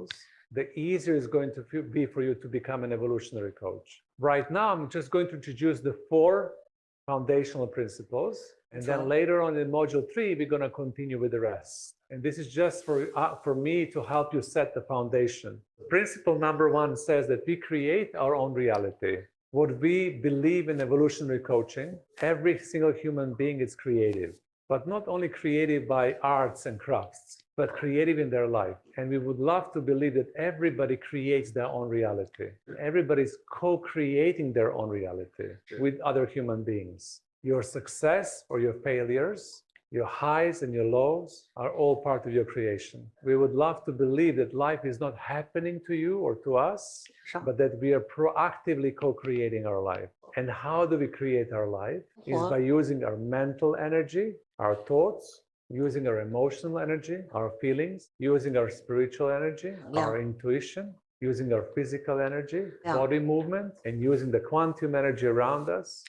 principles, the easier it's going to be for you to become an evolutionary coach. Right now, I'm just going to introduce the 4 foundational principles, and then later on in module 3, we're going to continue with the rest. And this is just for me to help you set the foundation. Principle number 1 says that we create our own reality. What we believe in evolutionary coaching, every single human being is creative, but not only creative by arts and crafts, but creative in their life. And we would love to believe that everybody creates their own reality. Everybody's co-creating their own reality with other human beings. Your success or your failures, your highs and your lows are all part of your creation. We would love to believe that life is not happening to you or to us, but that we are proactively co-creating our life. And how do we create our life? Is by using our mental energy, our thoughts, using our emotional energy, our feelings, using our spiritual energy, our intuition, using our physical energy, body movement, and using the quantum energy around us,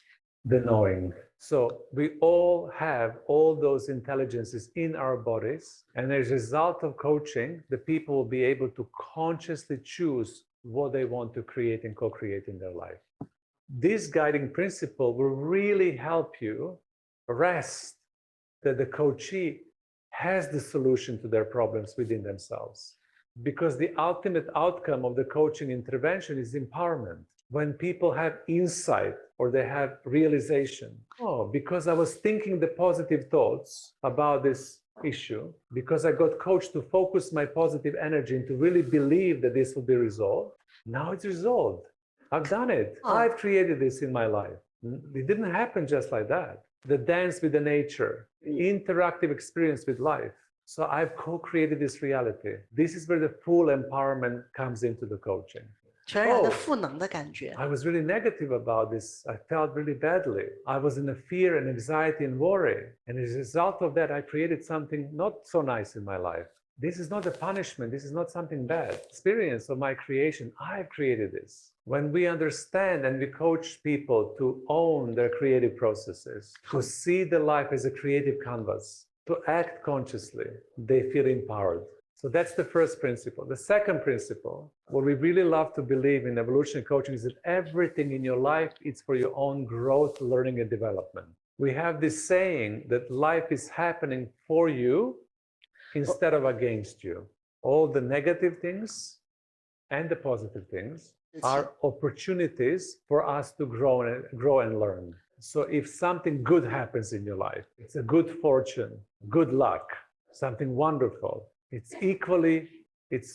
the knowing. So we all have all those intelligences in our bodies, and as a result of coaching, the people will be able to consciously choose what they want to create and co-create in their life. This guiding principle will really help you rest that the coachee has the solution to their problems within themselves. Because the ultimate outcome of the coaching intervention is empowerment. When people have insight or they have realization, oh, because I was thinking the positive thoughts about this issue, because I got coached to focus my positive energy and to really believe that this will be resolved, now it's resolved. I've done it. I've created this in my life. It didn't happen just like that. The dance with the nature, the interactive experience with life. So I've co-created this reality. This is where the full empowerment comes into the coaching. I was really negative about this. I felt really badly. I was in a fear and anxiety and worry. And as a result of that, I created something not so nice in my life. This is not a punishment. This is not something bad. Experience of my creation. I've created this. When we understand and we coach people to own their creative processes, to see the life as a creative canvas, to act consciously, they feel empowered. So that's the first principle. The second principle, what we really love to believe in evolutionary coaching, is that everything in your life is for your own growth, learning, and development. We have this saying that life is happening for you instead of against you. All the negative things and the positive things are opportunities for us to grow and learn. So if something good happens in your life, it's a good fortune, good luck, something wonderful, it's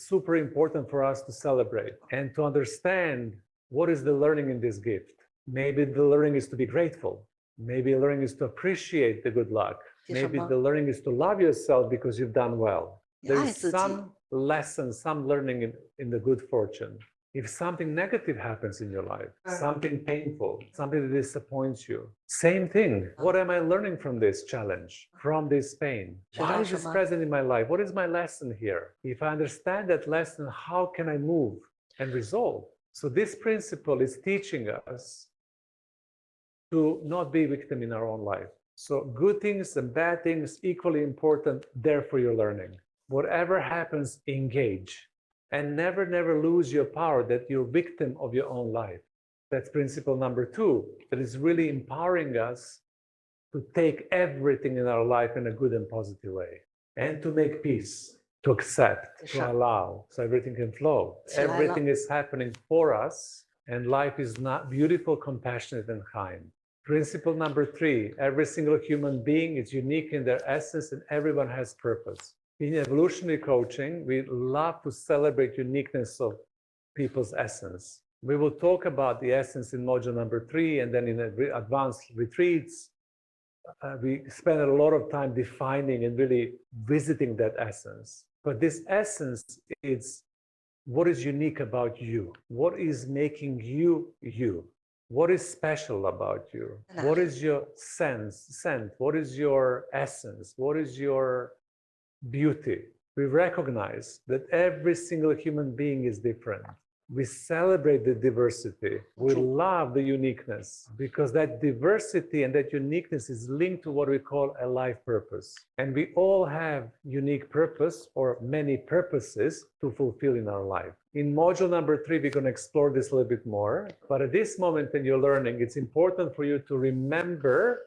super important for us to celebrate and to understand what is the learning in this gift. Maybe the learning is to be grateful. Maybe the learning is to appreciate the good luck. Maybe the learning is to love yourself because you've done well. There's some lesson, some learning in the good fortune. If something negative happens in your life, something painful, something that disappoints you, same thing. What am I learning from this challenge, from this pain? Why is this present in my life? What is my lesson here? If I understand that lesson, how can I move and resolve? So this principle is teaching us to not be victim in our own life. So good things and bad things, equally important, there for your learning. Whatever happens, engage. And never lose your power that you're victim of your own life. That's principle number 2, that is really empowering us to take everything in our life in a good and positive way. And to make peace, to accept, to allow, so everything can flow. Everything is happening for us, and life is not beautiful, compassionate, and kind. Principle number 3, every single human being is unique in their essence and everyone has purpose. In evolutionary coaching, we love to celebrate uniqueness of people's essence. We will talk about the essence in module number 3, and then in advanced retreats, we spend a lot of time defining and really visiting that essence. But this essence is what is unique about you? What is making you, you? What is special about you? What is your scent? What is your essence? What is your beauty? We recognize that every single human being is different. We celebrate the diversity. We love the uniqueness because that diversity and that uniqueness is linked to what we call a life purpose. And we all have unique purpose or many purposes to fulfill in our life. In module number 3, we're going to explore this a little bit more. But at this moment when you're learning, it's important for you to remember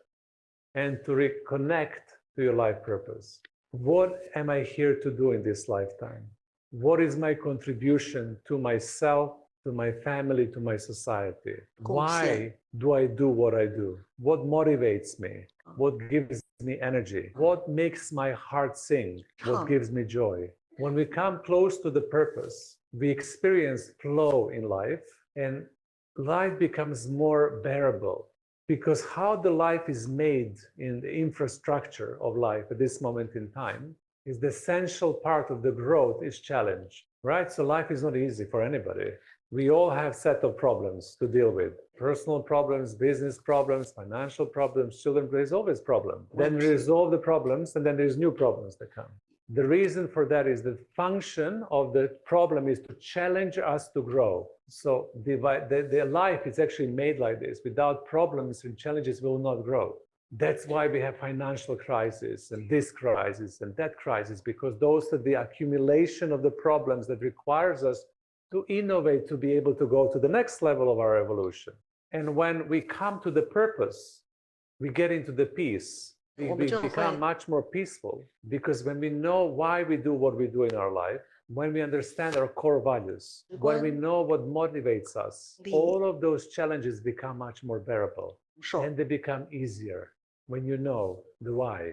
and to reconnect to your life purpose. What am I here to do in this lifetime? What is my contribution to myself, to my family, to my society? Why do I do what I do? What motivates me? What gives me energy? What makes my heart sing? What gives me joy? When we come close to the purpose, we experience flow in life, and life becomes more bearable. Because how the life is made in the infrastructure of life at this moment in time is the essential part of the growth is challenge, right? So life is not easy for anybody. We all have a set of problems to deal with. Personal problems, business problems, financial problems, children, there's always problems. Then we resolve the problems and then there's new problems that come. The reason for that is the function of the problem is to challenge us to grow. So the life is actually made like this. Without problems and challenges, we will not grow. That's why we have financial crisis and this crisis and that crisis, because those are the accumulation of the problems that requires us to innovate, to be able to go to the next level of our evolution. And when we come to the purpose, we get into the peace. We become much more peaceful, because when we know why we do what we do in our life, when we understand our core values, when we know what motivates us, all of those challenges become much more bearable and they become easier when you know the why.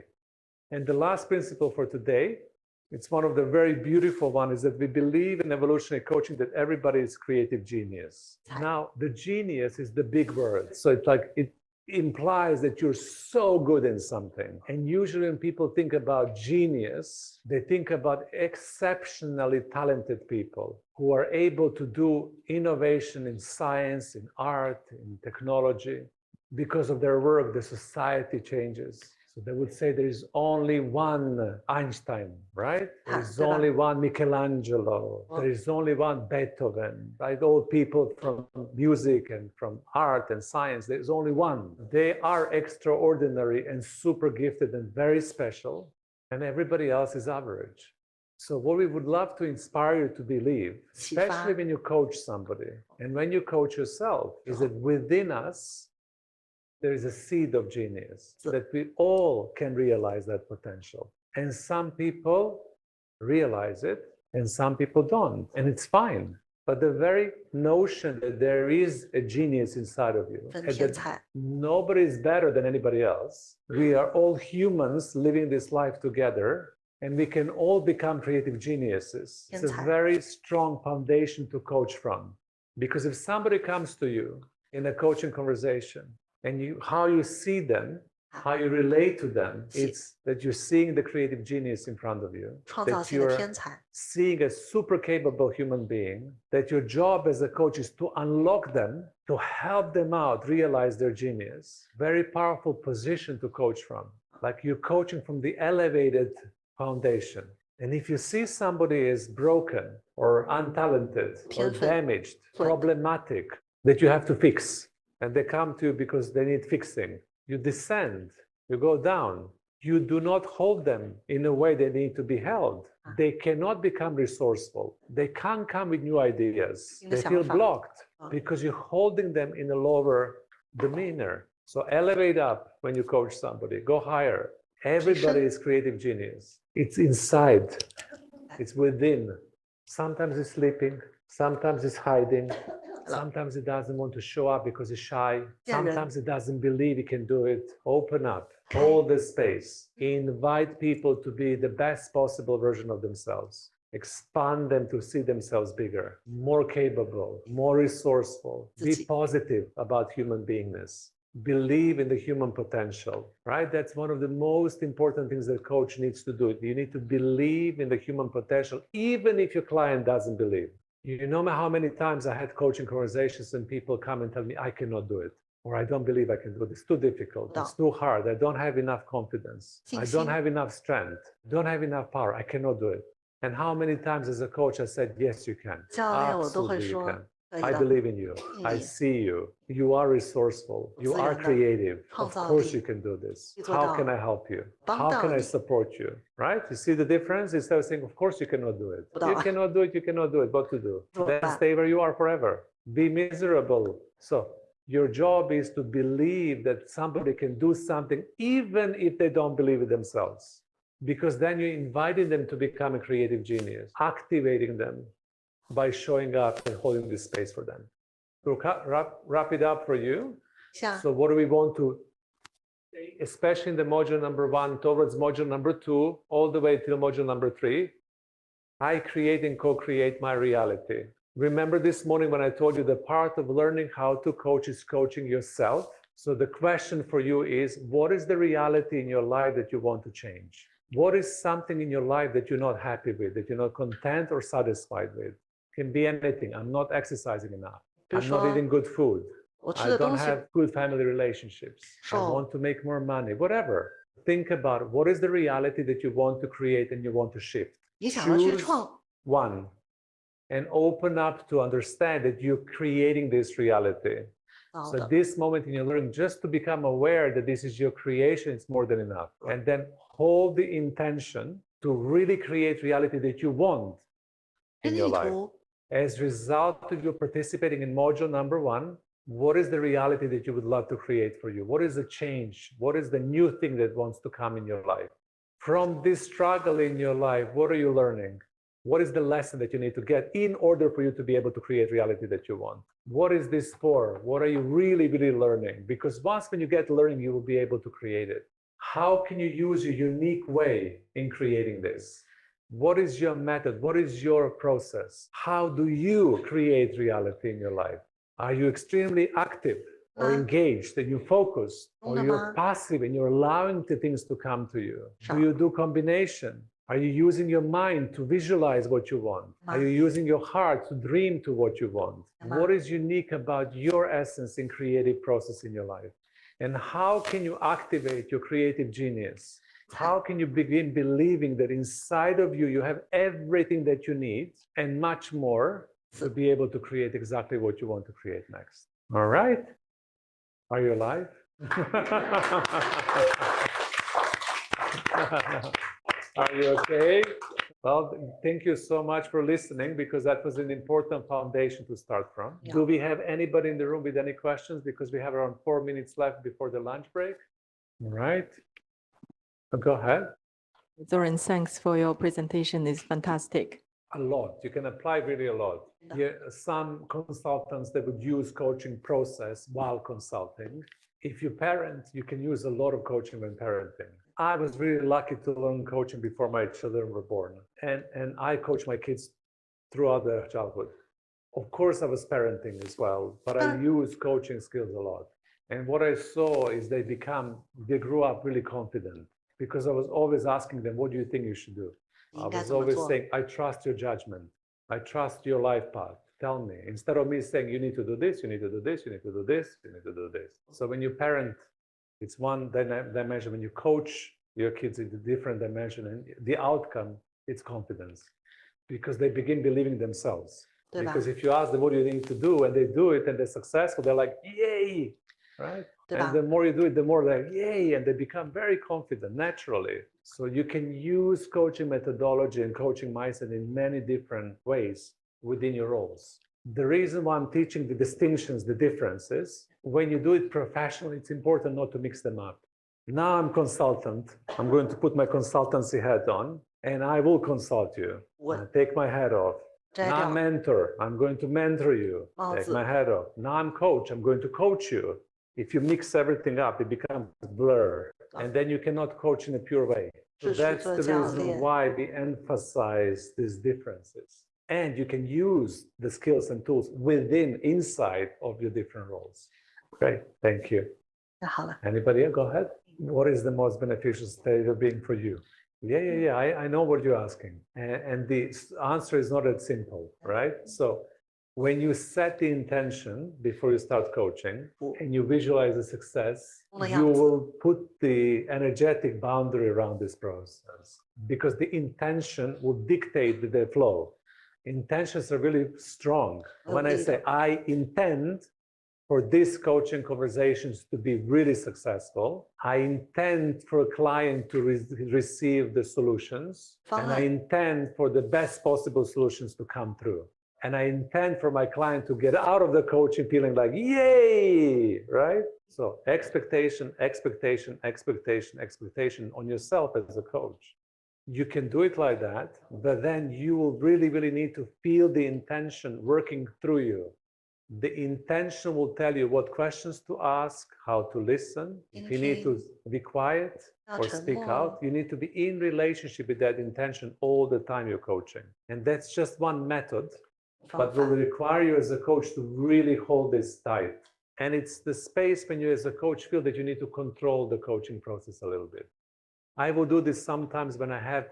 And the last principle for today, it's one of the very beautiful ones, is that we believe in evolutionary coaching that everybody is creative genius. Now, the genius is the big word. So it's like, it implies that you're so good in something. And usually when people think about genius, they think about exceptionally talented people who are able to do innovation in science, in art, in technology. Because of their work, the society changes. So they would say there is only one Einstein, right? There is only one Michelangelo. There is only one Beethoven, right? All people from music and from art and science, there's only one. They are extraordinary and super gifted and very special, and everybody else is average. So what we would love to inspire you to believe, especially when you coach somebody and when you coach yourself, is that within us, there is a seed of genius, that we all can realize that potential. And some people realize it and some people don't, and it's fine. But the very notion that there is a genius inside of you, and that nobody is better than anybody else, we are all humans living this life together, and we can all become creative geniuses. It's a very strong foundation to coach from. Because if somebody comes to you in a coaching conversation, and how you see them, how you relate to them, it's that you're seeing the creative genius in front of you, that you're seeing a super capable human being, that your job as a coach is to unlock them, to help them out, realize their genius. Very powerful position to coach from. Like you're coaching from the elevated foundation. And if you see somebody is broken or untalented or damaged, problematic, that you have to fix, and they come to you because they need fixing, you descend, you go down. You do not hold them in a way they need to be held. They cannot become resourceful. They can't come with new ideas. They feel blocked because you're holding them in a lower demeanor. So elevate up when you coach somebody, go higher. Everybody is creative genius. It's inside, it's within. Sometimes it's sleeping, sometimes it's hiding. Sometimes it doesn't want to show up because it's shy. Sometimes it doesn't believe it can do it. Open up, hold the space, invite people to be the best possible version of themselves. Expand them to see themselves bigger, more capable, more resourceful. Be positive about human beingness. Believe in the human potential, right? That's one of the most important things that a coach needs to do. You need to believe in the human potential, even if your client doesn't believe. You know how many times I had coaching conversations and people come and tell me, I cannot do it, or I don't believe I can do it. It's too difficult. It's too hard. I don't have enough confidence. I don't have enough strength. I don't have enough power. I cannot do it. And how many times as a coach I said, yes, you can. 教练我都会 Absolutely you 说 can. 可以 I 的， believe in you. 可 I 以 see you. You are resourceful. You 自 are 然的 creative. 创 Of 造 course 力 you can do this. 可以做 How can 到 I help you? 帮 How 到 can I 你 support you? Right? You see the difference? Instead of saying, of course you cannot do it. 不到 You cannot do it. You cannot do it. What to do? 怎么 Then 办？ stay where you are forever. Be miserable. So your job is to believe that somebody can do something even if they don't believe it themselves. Because then you're inviting them to become a creative genius, activating them by showing up and holding this space for them. To wrap it up for you. 下 So what do we want to, especially in the module number 1 towards module number 2, all the way till module number 3, I create and co-create my reality. Remember this morning when I told you the part of learning how to coach is coaching yourself. So the question for you is, what is the reality in your life that you want to change? What is something in your life that you're not happy with, that you're not content or satisfied with? Can be anything. I'm not exercising enough. 比如 I'm not 说 eating good food. 我吃 I 的 don't 东西 have good family relationships. I 瘦 want to make more money, whatever. Think about what is the reality that you want to create and you want to shift. 你想要去 Choose 创 one and open up to understand that you're creating this reality. 造 So 的， this moment in your learning, just to become aware that this is your creation, it's more than enough. And then hold the intention to really create reality that you want 这 in your 地 life. 图 As a result of you participating in module number 1, what is the reality that you would love to create for you? What is the change? What is the new thing that wants to come in your life? From this struggle in your life, what are you learning? What is the lesson that you need to get in order for you to be able to create reality that you want? What is this for? What are you really, really learning? Because once when you get learning, you will be able to create it. How can you use your unique way in creating this? What is your method? What is your process? How do you create reality in your life? Are you extremely active or engaged and you focus? Or you're passive and you're allowing the things to come to you? Do you do combination? Are you using your mind to visualize what you want? Are you using your heart to dream to what you want? What is unique about your essence in creative process in your life? And how can you activate your creative genius? How can you begin believing that inside of you, you have everything that you need and much more to be able to create exactly what you want to create next? All right. Are you alive? Are you okay? Well, thank you so much for listening, because that was an important foundation to start from. Yeah. Do we have anybody in the room with any questions? Because we have around 4 minutes left before the lunch break. All right. Go ahead. Zoran, thanks for your presentation. It's fantastic. A lot. You can apply really a lot. Yeah, some consultants, they would use coaching process while consulting. If you parent, you can use a lot of coaching when parenting. I was really lucky to learn coaching before my children were born. And I coach my kids throughout their childhood. Of course, I was parenting as well, but I use coaching skills a lot. And what I saw is they grew up really confident, because I was always asking them, what do you think you should do? I was always saying, I trust your judgment. I trust your life path. Tell me. Instead of me saying, you need to do this, you need to do this, you need to do this, you need to do this. So when you parent, it's one dimension. When you coach your kids, it's a different dimension. And the outcome, it's confidence. Because they begin believing themselves. Because if you ask them, what do you need to do? And they do it and they're successful, they're like, yay, right? And the more you do it, the more they're yay, and they become very confident naturally. So you can use coaching methodology and coaching mindset in many different ways within your roles. The reason why I'm teaching the distinctions, the differences, when you do it professionally, it's important not to mix them up. Now I'm consultant. I'm going to put my consultancy hat on, and I will consult you. Take my hat off. Now I'm mentor. I'm going to mentor you. Take my hat off. Now I'm coach. I'm going to coach you. If you mix everything up, it becomes blur. And then you cannot coach in a pure way. So that's the reason why we emphasize these differences. And you can use the skills and tools inside of your different roles. Great, thank you. Anybody else? Go ahead. What is the most beneficial state of being for you? Yeah. I know what you're asking. And the answer is not that simple, right? So when you set the intention before you start coaching and you visualize the success, you will put the energetic boundary around this process. because the intention will dictate the flow. Intentions are really strong. When I say I intend for these coaching conversations to be really successful, I intend for a client to receive the solutions, and I intend for the best possible solutions to come through. And I intend for my client to get out of the coaching feeling like, yay, right? So expectation, expectation, expectation, expectation on yourself as a coach. You can do it like that, but then you will really, really need to feel the intention working through you. The intention will tell you what questions to ask, how to listen. If you need to be quiet or speak out, you need to be in relationship with that intention all the time you're coaching. And that's just one method, but will require you as a coach to really hold this tight. And it's the space when you as a coach feel that you need to control the coaching process a little bit. I will do this sometimes when I have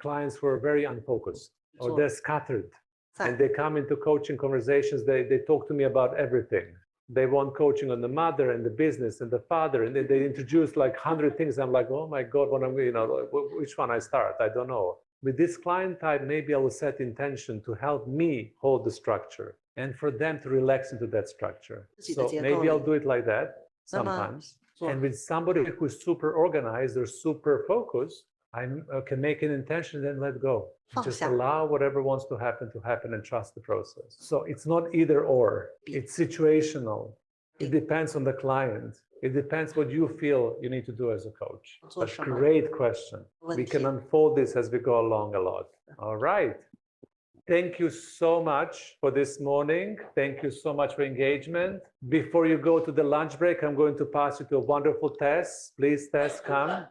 clients who are very unfocused or they're scattered. And they come into coaching conversations, they talk to me about everything. They want coaching on the mother and the business and the father, and they introduce like 100 things. I'm like, oh my God, what I'm, which one I start? I don't know. With this client type, maybe I will set intention to help me hold the structure and for them to relax into that structure. So maybe I'll do it like that sometimes. And with somebody who's super organized or super focused, I can make an intention, then let go. Just allow whatever wants to happen and trust the process. So it's not either or, it's situational. It depends on the client. It depends what you feel you need to do as a coach. But great question. We can unfold this as we go along a lot. All right. Thank you so much for this morning. Thank you so much for engagement. Before you go to the lunch break, I'm going to pass you to a wonderful Tess. Please, Tess, come.